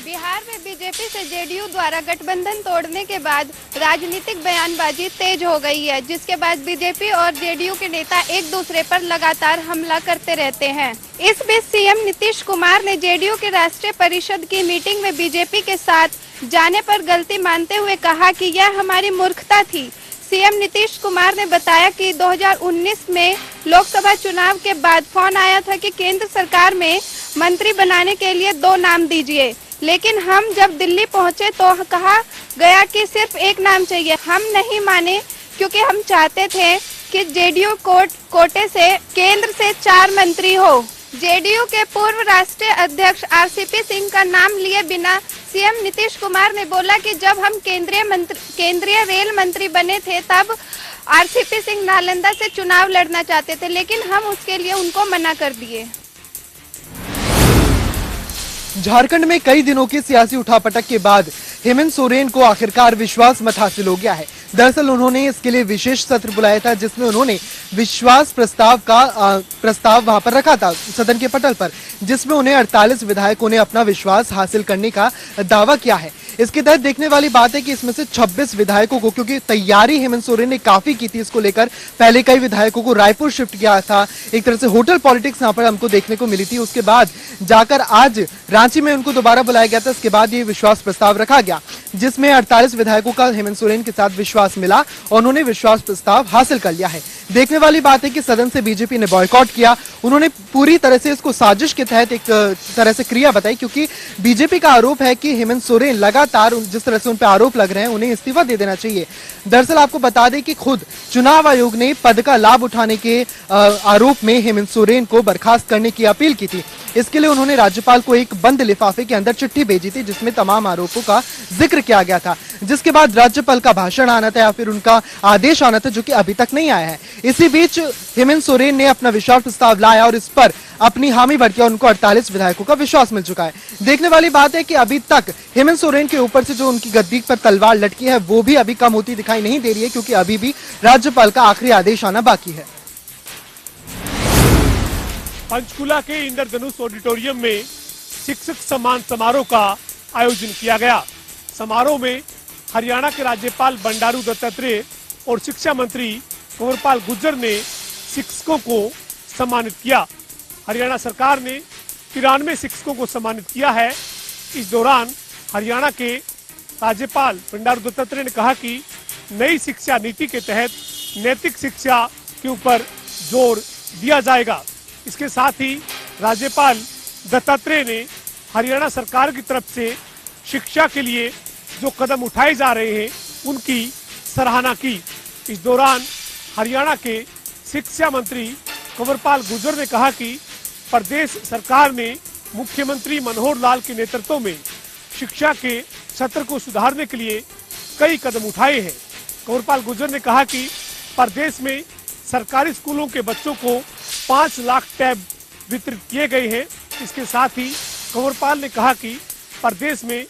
बिहार में बीजेपी से जेडीयू द्वारा गठबंधन तोड़ने के बाद राजनीतिक बयानबाजी तेज हो गई है, जिसके बाद बीजेपी और जेडीयू के नेता एक दूसरे पर लगातार हमला करते रहते हैं। इस बीच सीएम नीतीश कुमार ने जेडीयू के राष्ट्रीय परिषद की मीटिंग में बीजेपी के साथ जाने पर गलती मानते हुए कहा कि यह हमारी मूर्खता थी। सीएम नीतीश कुमार ने बताया कि 2019 में लोकसभा चुनाव के बाद फोन आया था कि केंद्र सरकार में मंत्री बनाने के लिए 2 नाम दीजिए, लेकिन हम जब दिल्ली पहुंचे तो कहा गया कि सिर्फ एक नाम चाहिए। हम नहीं माने क्योंकि हम चाहते थे कि जेडीयू कोटे से केंद्र से 4 मंत्री हो। जेडीयू के पूर्व राष्ट्रीय अध्यक्ष आरसीपी सिंह का नाम लिए बिना सीएम नीतीश कुमार ने बोला कि जब हम केंद्रीय रेल मंत्री बने थे तब आरसीपी सिंह नालंदा से चुनाव लड़ना चाहते थे, लेकिन हम उसके लिए उनको मना कर दिए। झारखंड में कई दिनों की सियासी उठापटक के बाद हेमंत सोरेन को आखिरकार विश्वास मत हासिल हो गया है। दरअसल उन्होंने इसके लिए विशेष सत्र बुलाया था, जिसमें उन्होंने विश्वास प्रस्ताव वहां पर रखा था सदन के पटल पर, जिसमें उन्हें 48 विधायकों ने अपना विश्वास हासिल करने का दावा किया है। इसके तहत देखने वाली बात है कि इसमें से 26 विधायकों को, क्योंकि तैयारी हेमंत सोरेन ने काफी की थी इसको लेकर, पहले कई विधायकों को रायपुर शिफ्ट किया था, एक तरह से होटल पॉलिटिक्स यहाँ पर हमको देखने को मिली थी। उसके बाद जाकर आज रांची में उनको दोबारा बुलाया गया था। इसके बाद ये विश्वास प्रस्ताव रखा गया, जिसमें 48 विधायकों का हेमंत सोरेन के साथ विश्वास मिला और उन्होंने विश्वास प्रस्ताव हासिल कर लिया है। देखने वाली बात है कि सदन से बीजेपी ने बॉयकॉट किया। उन्होंने पूरी तरह से इसको साजिश के तहत एक तरह से क्रिया बताई, क्योंकि बीजेपी का आरोप है कि हेमंत सोरेन लगातार जिस तरह से उन पर आरोप लग रहे हैं उन्हें इस्तीफा दे देना चाहिए। दरअसल आपको बता दें कि खुद चुनाव आयोग ने पद का लाभ उठाने के आरोप में हेमंत सोरेन को बर्खास्त करने की अपील की थी। इसके लिए उन्होंने राज्यपाल को एक बंद लिफाफे के अंदर चिट्ठी भेजी थी, जिसमें तमाम आरोपों का जिक्र किया गया था, जिसके बाद राज्यपाल का भाषण आना था या फिर उनका आदेश आना था, जो कि अभी तक नहीं आया है। इसी बीच हेमंत सोरेन ने अपना विश्वास प्रस्ताव लाया और इस पर अपनी हामी भर किया। उनको 48 विधायकों का विश्वास मिल चुका है। देखने वाली बात है कि अभी तक हेमंत सोरेन के ऊपर से जो उनकी गद्दी पर तलवार लटकी है वो भी अभी कम होती दिखाई नहीं दे रही है, क्योंकि अभी भी राज्यपाल का आखिरी आदेश आना बाकी है। पंचकुला के इंद्रधनुष ऑडिटोरियम में शिक्षक सम्मान समारोह का आयोजन किया गया। समारोह में हरियाणा के राज्यपाल बंडारू दत्तात्रेय और शिक्षा मंत्री कंवरपाल गुर्जर ने शिक्षकों को सम्मानित किया। हरियाणा सरकार ने 93 शिक्षकों को सम्मानित किया है। इस दौरान हरियाणा के राज्यपाल बंडारू दत्तात्रेय ने कहा कि नई शिक्षा नीति के तहत नैतिक शिक्षा के ऊपर जोर दिया जाएगा। इसके साथ ही राज्यपाल दत्तात्रेय ने हरियाणा सरकार की तरफ से शिक्षा के लिए जो कदम उठाए जा रहे हैं उनकी सराहना की। इस दौरान हरियाणा के शिक्षा मंत्री कंवरपाल गुर्जर ने कहा कि प्रदेश सरकार ने मुख्यमंत्री मनोहर लाल के नेतृत्व में शिक्षा के सत्र को सुधारने के लिए कई कदम उठाए हैं। कंवरपाल गुर्जर ने कहा कि प्रदेश में सरकारी स्कूलों के बच्चों को 5 लाख टैब वितरित किए गए हैं। इसके साथ ही कंवरपाल ने कहा कि प्रदेश में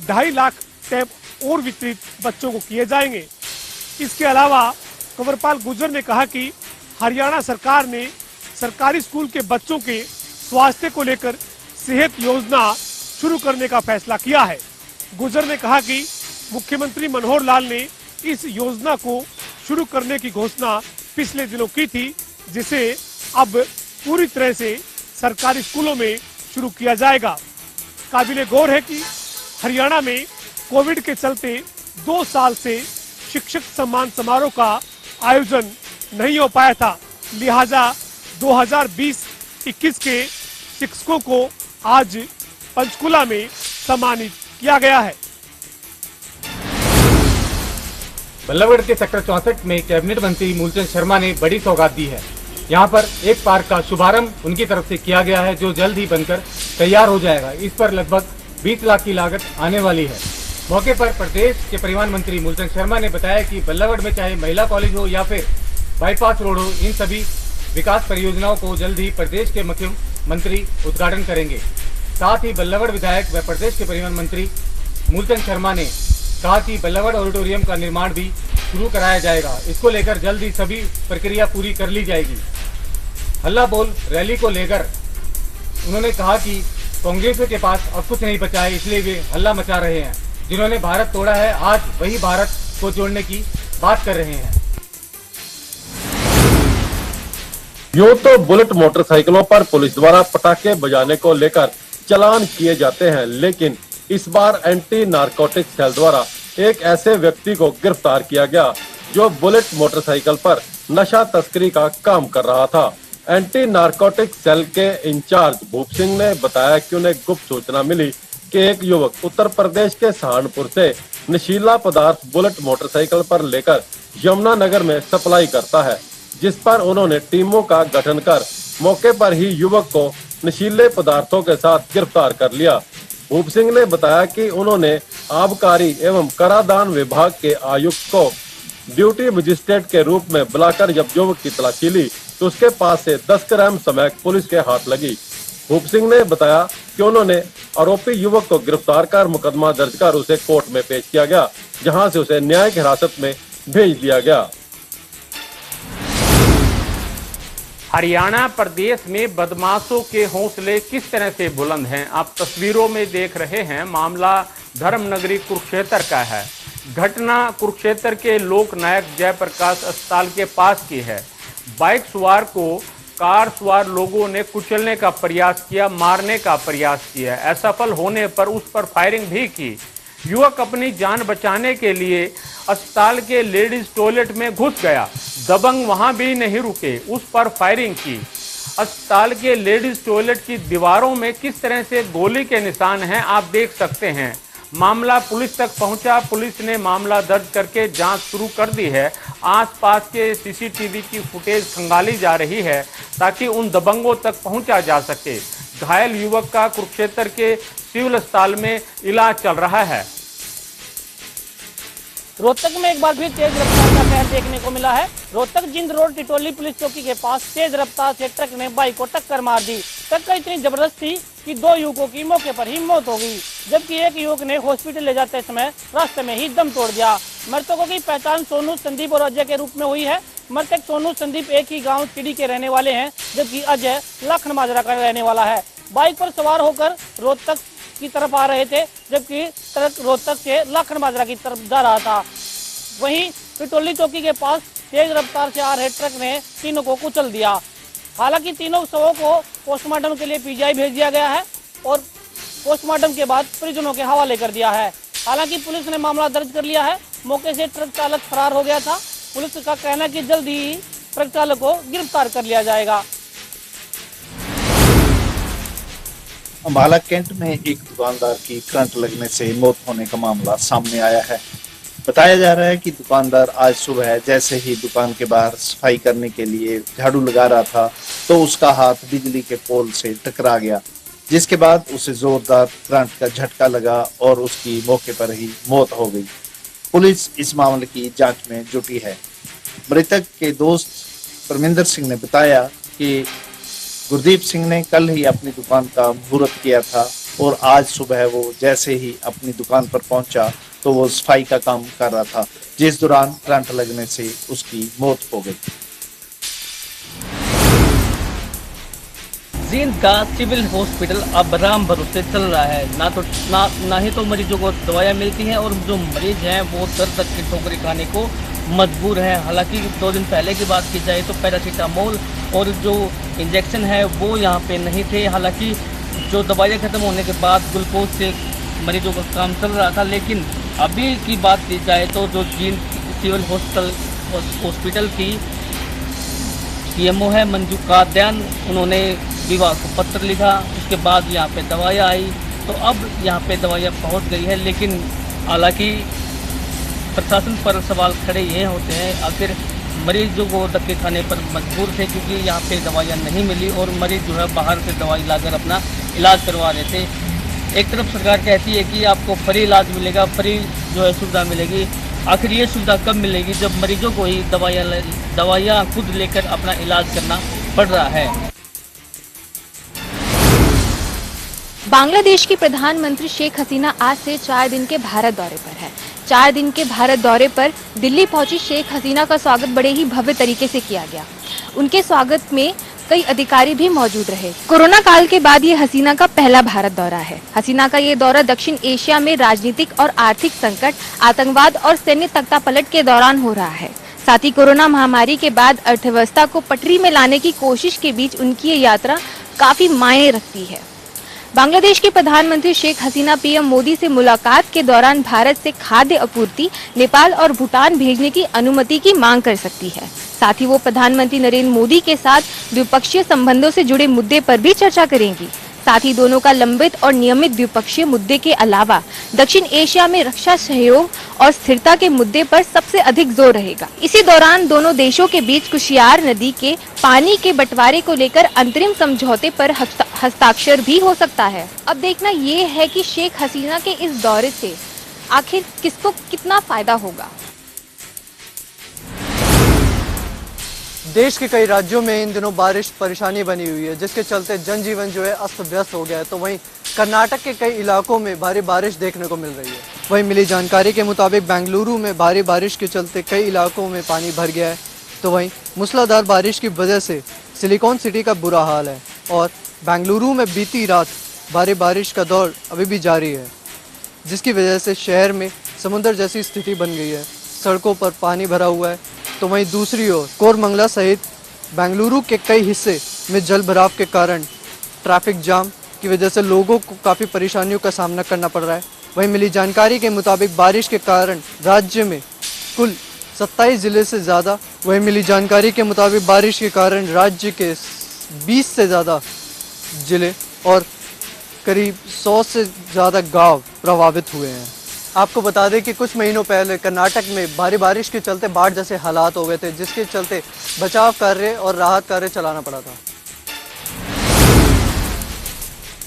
2.5 लाख टैब और वितरित बच्चों को किए जाएंगे। इसके अलावा कंवरपाल गुर्जर ने कहा कि हरियाणा सरकार ने सरकारी स्कूल के बच्चों के स्वास्थ्य को लेकर सेहत योजना शुरू करने का फैसला किया है। गुर्जर ने कहा कि मुख्यमंत्री मनोहर लाल ने इस योजना को शुरू करने की घोषणा पिछले दिनों की थी, जिसे अब पूरी तरह से सरकारी स्कूलों में शुरू किया जाएगा। काबिले गौर है कि हरियाणा में कोविड के चलते 2 साल से शिक्षक सम्मान समारोह का आयोजन नहीं हो पाया था, लिहाजा 2020-21 के शिक्षकों को आज पंचकुला में सम्मानित किया गया है। बल्लभगढ़ के सेक्टर 64 में कैबिनेट मंत्री मूलचंद शर्मा ने बड़ी सौगात दी है। यहाँ पर एक पार्क का शुभारंभ उनकी तरफ से किया गया है, जो जल्द ही बनकर तैयार हो जाएगा। इस पर लगभग 20 लाख की लागत आने वाली है। मौके पर प्रदेश के परिवहन मंत्री मूलचंद शर्मा ने बताया कि बल्लभगढ़ में चाहे महिला कॉलेज हो या फिर बाईपास रोड हो, इन सभी विकास परियोजनाओं को जल्द ही प्रदेश के मुख्यमंत्री उद्घाटन करेंगे। साथ ही बल्लभगढ़ विधायक व प्रदेश के परिवहन मंत्री मूलचंद शर्मा ने कहा कि बल्लभगढ़ ऑडिटोरियम का निर्माण भी शुरू कराया जाएगा। इसको लेकर जल्द ही सभी प्रक्रिया पूरी कर ली जाएगी। हल्ला बोल रैली को लेकर उन्होंने कहा कि कांग्रेसियों के पास अब कुछ नहीं बचा है, इसलिए वे हल्ला मचा रहे हैं। जिन्होंने भारत तोड़ा है, आज वही भारत को जोड़ने की बात कर रहे हैं। यूं तो बुलेट मोटरसाइकिलों पर पुलिस द्वारा पटाखे बजाने को लेकर चालान किए जाते हैं, लेकिन इस बार एंटी नारकोटिक सेल द्वारा एक ऐसे व्यक्ति को गिरफ्तार किया गया जो बुलेट मोटरसाइकिल पर नशा तस्करी का काम कर रहा था। एंटी नारकोटिक सेल के इंचार्ज भूप सिंह ने बताया कि उन्हें गुप्त सूचना मिली कि एक युवक उत्तर प्रदेश के सहारनपुर से नशीला पदार्थ बुलेट मोटरसाइकिल पर लेकर यमुनानगर में सप्लाई करता है, जिस पर उन्होंने टीमों का गठन कर मौके पर ही युवक को नशीले पदार्थों के साथ गिरफ्तार कर लिया। भूप सिंह ने बताया कि उन्होंने आबकारी एवं कराधान विभाग के आयुक्त को ड्यूटी मजिस्ट्रेट के रूप में बुलाकर जब युवक की तलाशी ली तो उसके पास से 10 ग्राम स्मैक पुलिस के हाथ लगी। भूप सिंह ने बताया कि उन्होंने आरोपी युवक को गिरफ्तार कर मुकदमा दर्ज कर उसे कोर्ट में पेश किया गया, जहां से उसे न्यायिक हिरासत में भेज दिया गया। हरियाणा प्रदेश में बदमाशों के हौसले किस तरह से बुलंद हैं, आप तस्वीरों में देख रहे हैं। मामला धर्मनगरी कुरुक्षेत्र का है। घटना कुरुक्षेत्र के लोक नायक जयप्रकाश अस्पताल के पास की है। बाइक सवार को कार सवार लोगों ने कुचलने का प्रयास किया, मारने का प्रयास किया। असफल होने पर उस पर फायरिंग भी की। युवक अपनी जान बचाने के लिए अस्पताल के लेडीज टॉयलेट में घुस गया। दबंग वहां भी नहीं रुके, उस पर फायरिंग की। अस्पताल के लेडीज टॉयलेट की दीवारों में किस तरह से गोली के निशान हैं, आप देख सकते हैं। मामला पुलिस तक पहुंचा। पुलिस ने मामला दर्ज करके जांच शुरू कर दी है। आसपास के सीसीटीवी की फुटेज खंगाली जा रही है ताकि उन दबंगों तक पहुंचा जा सके। घायल युवक का कुरुक्षेत्र के सिविल अस्पताल में इलाज चल रहा है। रोहतक में एक बार फिर तेज रफ्तार का कहर देखने को मिला है। रोहतक जिंद रोड टिटोली पुलिस चौकी के पास तेज रफ्तार से ट्रक ने बाइक को टक्कर मार दी। टक्कर इतनी जबरदस्त थी कि 2 युवकों की मौके पर ही मौत हो गई, जबकि एक युवक ने हॉस्पिटल ले जाते समय रास्ते में ही दम तोड़ दिया। मृतकों की पहचान सोनू, संदीप और अजय के रूप में हुई है। मृतक सोनू, संदीप एक ही गाँव चिड़ी के रहने वाले हैं, जबकि अजय लाखन माजरा का रहने वाला है। बाइक पर सवार होकर रोहतक की तरफ आ रहे थे, जबकि ट्रक रोहतक से लाखन माजरा की तरफ जा रहा था। वहीं टिटोली चौकी के पास तेज रफ्तार से आ रहे ट्रक ने तीनों को कुचल दिया। हालांकि तीनों शवों को पोस्टमार्टम के लिए पीजीआई भेज दिया गया है और पोस्टमार्टम के बाद परिजनों के हवाले कर दिया है। हालांकि पुलिस ने मामला दर्ज कर लिया है। मौके से ट्रक चालक फरार हो गया था। पुलिस का कहना है कि जल्द ही ट्रक चालक को गिरफ्तार कर लिया जाएगा। अम्बाला कैंट में एक दुकानदार की करंट लगने से मौत होने का मामला सामने आया है। बताया जा रहा है कि दुकानदार आज सुबह जैसे ही दुकान के बाहर सफाई करने के लिए झाड़ू लगा रहा था तो उसका हाथ बिजली के पोल से टकरा गया, जिसके बाद उसे जोरदार करंट का झटका लगा और उसकी मौके पर ही मौत हो गई। पुलिस इस मामले की जांच में जुटी है। मृतक के दोस्त परमिंदर सिंह ने बताया कि गुरदीप सिंह ने कल ही अपनी दुकान का मुहूर्त किया था और आज सुबह वो जैसे ही अपनी दुकान पर पहुंचा तो वो सफाई का काम कर रहा था, जिस दौरान करंट लगने से उसकी मौत हो गई। जींद का सिविल हॉस्पिटल अब राम भरोसे चल रहा है। ना ही तो मरीजों को दवाइयाँ मिलती हैं और जो मरीज हैं वो दर्द की ठोकरें खाने को मजबूर है। हालांकि 2 दिन पहले की बात की जाए तो पैरासीटामोल और जो इंजेक्शन है वो यहाँ पे नहीं थे। हालांकि जो दवाइयाँ खत्म होने के बाद ग्लूकोज से मरीजों का काम चल रहा था, लेकिन अभी की बात की जाए तो जो जींद सिविल हॉस्पिटल की पीएमओ है मंजू काद्यान, उन्होंने विभाग को पत्र लिखा। उसके बाद यहाँ पे दवाइयाँ आई तो अब यहाँ पे दवाइयाँ पहुँच गई है। लेकिन हालांकि प्रशासन पर सवाल खड़े ये होते हैं, आखिर मरीजों को धक्के खाने पर मजबूर थे क्योंकि यहाँ पे दवाइयाँ नहीं मिली और मरीज जो है बाहर से दवाई लाकर अपना इलाज करवा रहे थे। एक तरफ सरकार कहती है कि आपको फ्री इलाज मिलेगा, फ्री जो है सुविधा मिलेगी। आखिर ये सुविधा कब मिलेगी जब मरीजों को ही दवाइयाँ खुद लेकर अपना इलाज करना पड़ रहा है। बांग्लादेश की प्रधानमंत्री शेख हसीना आज से 4 दिन के भारत दौरे पर है। 4 दिन के भारत दौरे पर दिल्ली पहुंची शेख हसीना का स्वागत बड़े ही भव्य तरीके से किया गया। उनके स्वागत में कई अधिकारी भी मौजूद रहे। कोरोना काल के बाद ये हसीना का पहला भारत दौरा है। हसीना का ये दौरा दक्षिण एशिया में राजनीतिक और आर्थिक संकट, आतंकवाद और सैन्य तख्तापलट के दौरान हो रहा है। साथ ही कोरोना महामारी के बाद अर्थव्यवस्था को पटरी में लाने की कोशिश के बीच उनकी ये यात्रा काफी मायने रखती है। बांग्लादेश के प्रधानमंत्री शेख हसीना पीएम मोदी से मुलाकात के दौरान भारत से खाद्य आपूर्ति नेपाल और भूटान भेजने की अनुमति की मांग कर सकती है। साथ ही वो प्रधानमंत्री नरेंद्र मोदी के साथ द्विपक्षीय संबंधों से जुड़े मुद्दे पर भी चर्चा करेंगी। साथ ही दोनों का लंबित और नियमित द्विपक्षीय मुद्दे के अलावा दक्षिण एशिया में रक्षा सहयोग और स्थिरता के मुद्दे पर सबसे अधिक जोर रहेगा। इसी दौरान दोनों देशों के बीच कुशियार नदी के पानी के बंटवारे को लेकर अंतरिम समझौते पर हस्ताक्षर भी हो सकता है। अब देखना ये है कि शेख हसीना के इस दौरे से आखिर किसको कितना फायदा होगा। देश के कई राज्यों में इन दिनों बारिश परेशानी बनी हुई है, जिसके चलते जनजीवन जो है अस्त व्यस्त हो गया है। तो वहीं कर्नाटक के कई इलाकों में भारी बारिश देखने को मिल रही है। वहीं मिली जानकारी के मुताबिक बेंगलुरु में भारी बारिश के चलते कई इलाकों में पानी भर गया है। तो वहीं मूसलाधार बारिश की वजह से सिलिकॉन सिटी का बुरा हाल है और बेंगलुरु में बीती रात भारी बारिश का दौर अभी भी जारी है, जिसकी वजह से शहर में समुद्र जैसी स्थिति बन गई है। सड़कों पर पानी भरा हुआ है। तो वहीं दूसरी ओर कोरमंगला सहित बेंगलुरु के कई हिस्से में जल भराव के कारण ट्रैफिक जाम की वजह से लोगों को काफ़ी परेशानियों का सामना करना पड़ रहा है। वहीं मिली जानकारी के मुताबिक बारिश के कारण राज्य में कुल 27 जिले से ज़्यादा बारिश के कारण राज्य के 20 से ज़्यादा जिले और करीब 100 से ज़्यादा गांव प्रभावित हुए हैं। आपको बता दें कि कुछ महीनों पहले कर्नाटक में भारी बारिश के चलते बाढ़ जैसे हालात हो गए थे, जिसके चलते बचाव कार्य और राहत कार्य चलाना पड़ा था।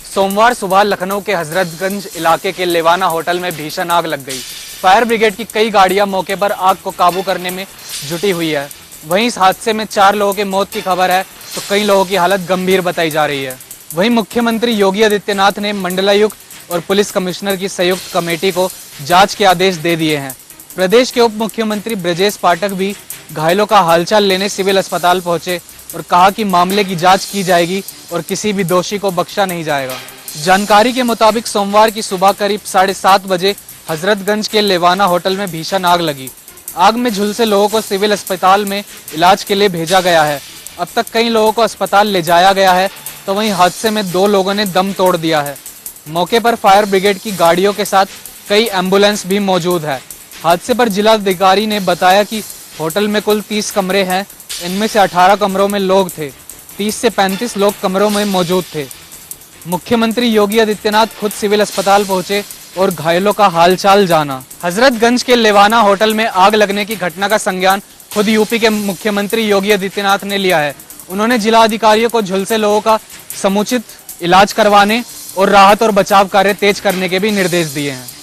सोमवार सुबह लखनऊ के हजरतगंज इलाके के लेवाना होटल में भीषण आग लग गई। फायर ब्रिगेड की कई गाड़ियां मौके पर आग को काबू करने में जुटी हुई है। वहीं इस हादसे में 4 लोगों की मौत की खबर है, तो कई लोगों की हालत गंभीर बताई जा रही है। वहीं मुख्यमंत्री योगी आदित्यनाथ ने मंडलायुक्त और पुलिस कमिश्नर की संयुक्त कमेटी को जांच के आदेश दे दिए हैं। प्रदेश के उप मुख्यमंत्री ब्रजेश पाठक भी घायलों का हालचाल लेने सिविल अस्पताल पहुंचे और कहा कि मामले की जांच की जाएगी और किसी भी दोषी को बख्शा नहीं जाएगा। जानकारी के मुताबिक सोमवार की सुबह करीब 7:30 बजे हजरतगंज के लेवाना होटल में भीषण आग लगी। आग में झुलसे लोगों को सिविल अस्पताल में इलाज के लिए भेजा गया है। अब तक कई लोगों को अस्पताल ले जाया गया है, तो वहीं हादसे में 2 लोगों ने दम तोड़ दिया है। मौके पर फायर ब्रिगेड की गाड़ियों के साथ कई एम्बुलेंस भी मौजूद है। हादसे पर जिलाधिकारी ने बताया कि होटल में कुल 30 कमरे हैं। इनमें से 18 कमरों में लोग थे। 30 से 35 लोग कमरों में मौजूद थे। मुख्यमंत्री योगी आदित्यनाथ खुद सिविल अस्पताल पहुंचे और घायलों का हालचाल जाना। हजरतगंज के लेवाना होटल में आग लगने की घटना का संज्ञान खुद यूपी के मुख्यमंत्री योगी आदित्यनाथ ने लिया है। उन्होंने जिला अधिकारियों को झुलसे लोगों का समुचित इलाज करवाने और राहत और बचाव कार्य तेज करने के भी निर्देश दिए हैं।